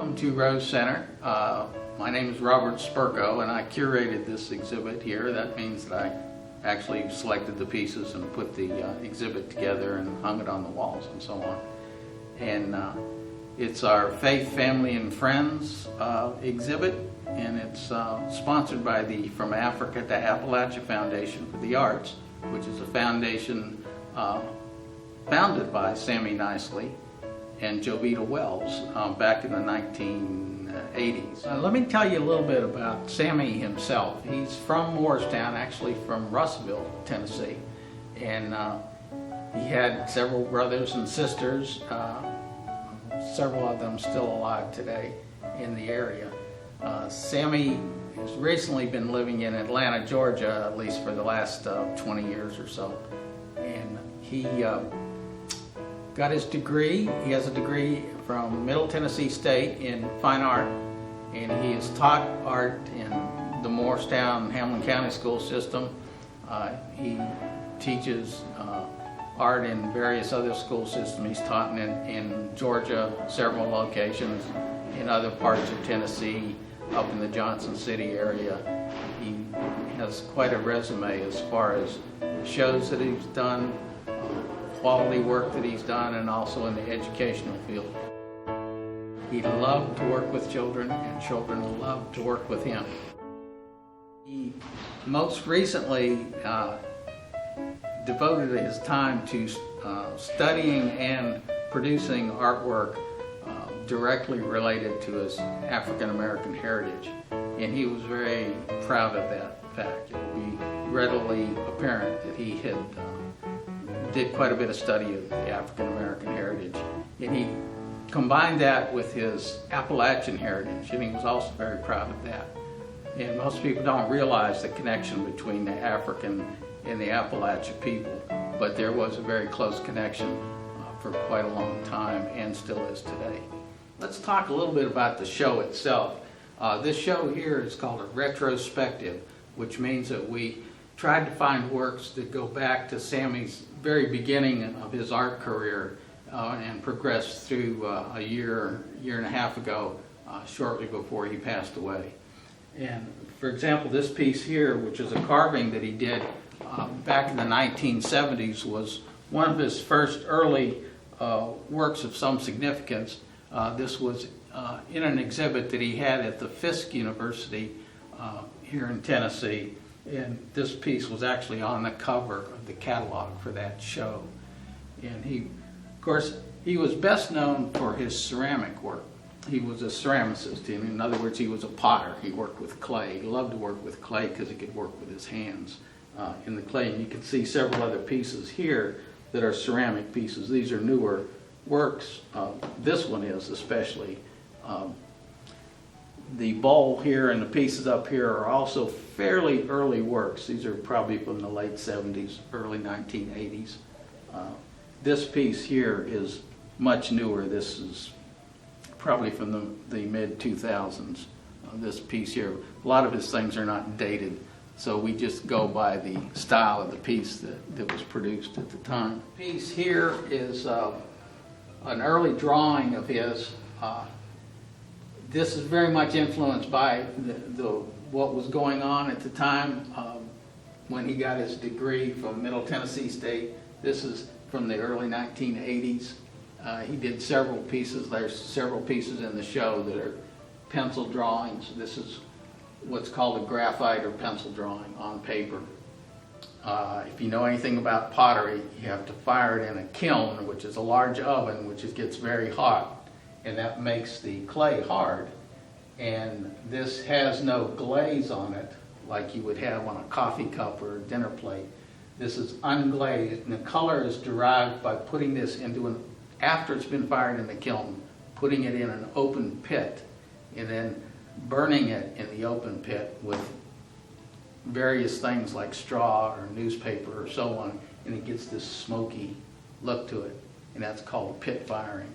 Welcome to Rose Center. My name is Robert Spurko and I curated this exhibit here. That means that I actually selected the pieces and put the exhibit together and hung it on the walls and so on. And it's our Faith, Family and Friends exhibit, and it's sponsored by the From Africa to Appalachia Foundation for the Arts, which is a foundation founded by Sammie Nicely and Jovita Wells back in the 1980s. Let me tell you a little bit about Sammie himself. He's from Morristown, actually from Russellville, Tennessee, and he had several brothers and sisters, several of them still alive today in the area. Sammie has recently been living in Atlanta, Georgia, at least for the last 20 years or so, and he got his degree. He has a degree from Middle Tennessee State in fine art, and he has taught art in the Morristown, Hamlin County school system. He teaches art in various other school systems. He's taught in Georgia, several locations, in other parts of Tennessee, up in the Johnson City area. He has quite a resume as far as shows that he's done, quality work that he's done, and also in the educational field. He loved to work with children, and children loved to work with him. He most recently devoted his time to studying and producing artwork directly related to his African American heritage, and he was very proud of that fact. It will be readily apparent that he had did quite a bit of study of the African American heritage, and he combined that with his Appalachian heritage, and he was also very proud of that. And most people don't realize the connection between the African and the Appalachian people, but there was a very close connection for quite a long time, and still is today. Let's talk a little bit about the show itself. This show here is called a retrospective, which means that we tried to find works that go back to Sammie's very beginning of his art career and progressed through a year and a half ago, shortly before he passed away. And for example, this piece here, which is a carving that he did back in the 1970s, was one of his first early works of some significance. This was in an exhibit that he had at the Fisk University here in Tennessee, and this piece was actually on the cover of the catalog for that show. And of course, he was best known for his ceramic work. He was a ceramicist. In other words, he was a potter. He worked with clay. He loved to work with clay because he could work with his hands in the clay. And you can see several other pieces here that are ceramic pieces. These are newer works. This one is especially. The bowl here and the pieces up here are also fairly early works. These are probably from the late 70s, early 1980s. This piece here is much newer. This is probably from the mid-2000s. This piece here, a lot of his things are not dated, so we just go by the style of the piece that was produced at the time. The piece here is an early drawing of his. This is very much influenced by what was going on at the time when he got his degree from Middle Tennessee State. This is from the early 1980s. He did several pieces. There's several pieces in the show that are pencil drawings. This is what's called a graphite or pencil drawing on paper. If you know anything about pottery, you have to fire it in a kiln, which is a large oven, which gets very hot, and that makes the clay hard. And this has no glaze on it like you would have on a coffee cup or a dinner plate. This is unglazed, and the color is derived by putting this into after it's been fired in the kiln, putting it in an open pit, and then burning it in the open pit with various things like straw or newspaper or so on, and it gets this smoky look to it, and that's called pit firing.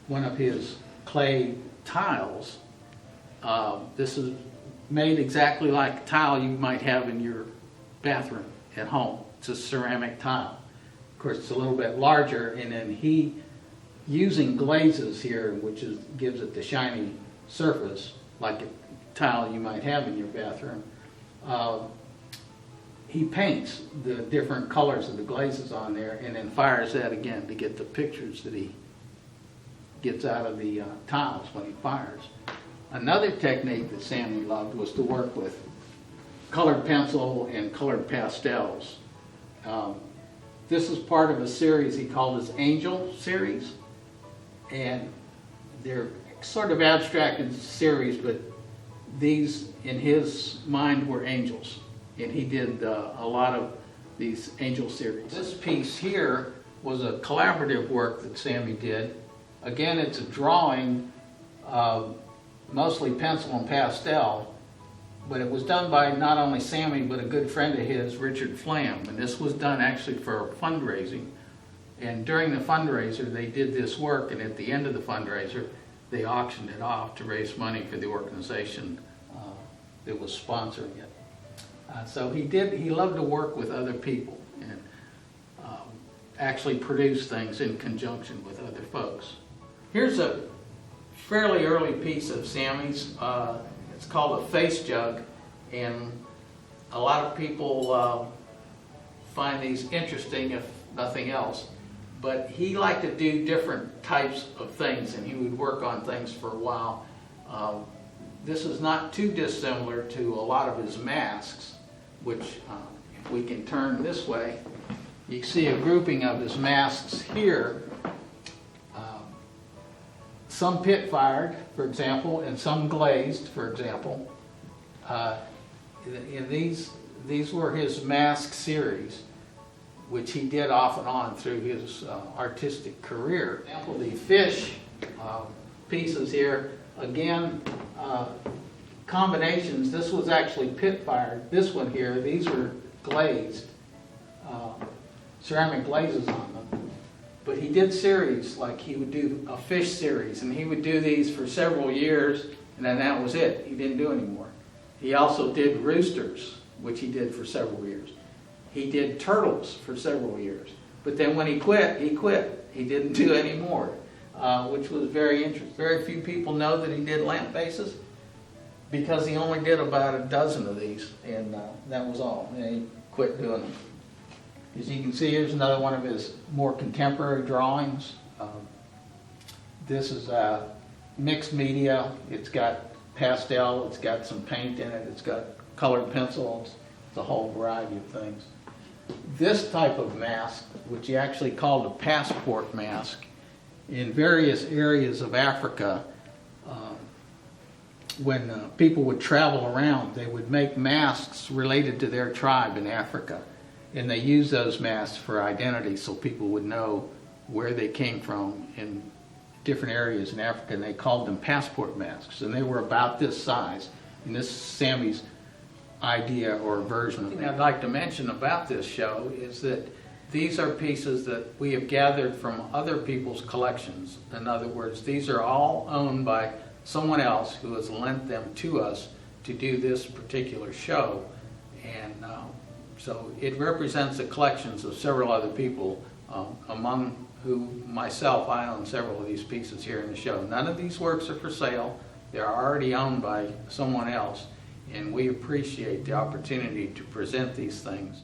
One of his clay tiles, this is made exactly like a tile you might have in your bathroom at home. It's a ceramic tile. Of course, it's a little bit larger, and then he using glazes here, which gives it the shiny surface, like a tile you might have in your bathroom. He paints the different colors of the glazes on there and then fires that again to get the pictures that he gets out of the tiles when he fires. Another technique that Sammie loved was to work with colored pencil and colored pastels. This is part of a series he called his Angel series, and they're sort of abstracted series, but these in his mind were angels, and he did a lot of these angel series. This piece here was a collaborative work that Sammie did. Again, it's a drawing, mostly pencil and pastel, but it was done by not only Sammie, but a good friend of his, Richard Flam. And this was done actually for fundraising. And during the fundraiser, they did this work, and at the end of the fundraiser, they auctioned it off to raise money for the organization that was sponsoring it. So he loved to work with other people and actually produce things in conjunction with other folks. Here's a fairly early piece of Sammie's. It's called a face jug, and a lot of people find these interesting, if nothing else. But he liked to do different types of things, and he would work on things for a while. This is not too dissimilar to a lot of his masks, which if we can turn this way, you see a grouping of his masks here. Some pit fired, for example, and some glazed, for example. And these were his mask series, which he did off and on through his artistic career. For example, the fish pieces here, again, combinations. This was actually pit fired. This one here, these were glazed, ceramic glazes on them. But he did series, like he would do a fish series, and he would do these for several years, and then that was it. He didn't do any more. He also did roosters, which he did for several years. He did turtles for several years. But then when he quit, he quit. He didn't do any more, which was very interesting. Very few people know that he did lamp bases, because he only did about a dozen of these, and that was all. And he quit doing them. As you can see, here's another one of his more contemporary drawings. This is mixed media. It's got pastel, it's got some paint in it, it's got colored pencils, it's a whole variety of things. This type of mask, which he actually called a passport mask, in various areas of Africa, when people would travel around, they would make masks related to their tribe in Africa. And they used those masks for identity, so people would know where they came from in different areas in Africa, and they called them passport masks. And they were about this size. And this is Sammie's idea or version of it. One thing I'd like to mention about this show is that these are pieces that we have gathered from other people's collections. In other words, these are all owned by someone else who has lent them to us to do this particular show. And so it represents the collections of several other people, among who myself, I own several of these pieces here in the show. None of these works are for sale. They're already owned by someone else, and we appreciate the opportunity to present these things.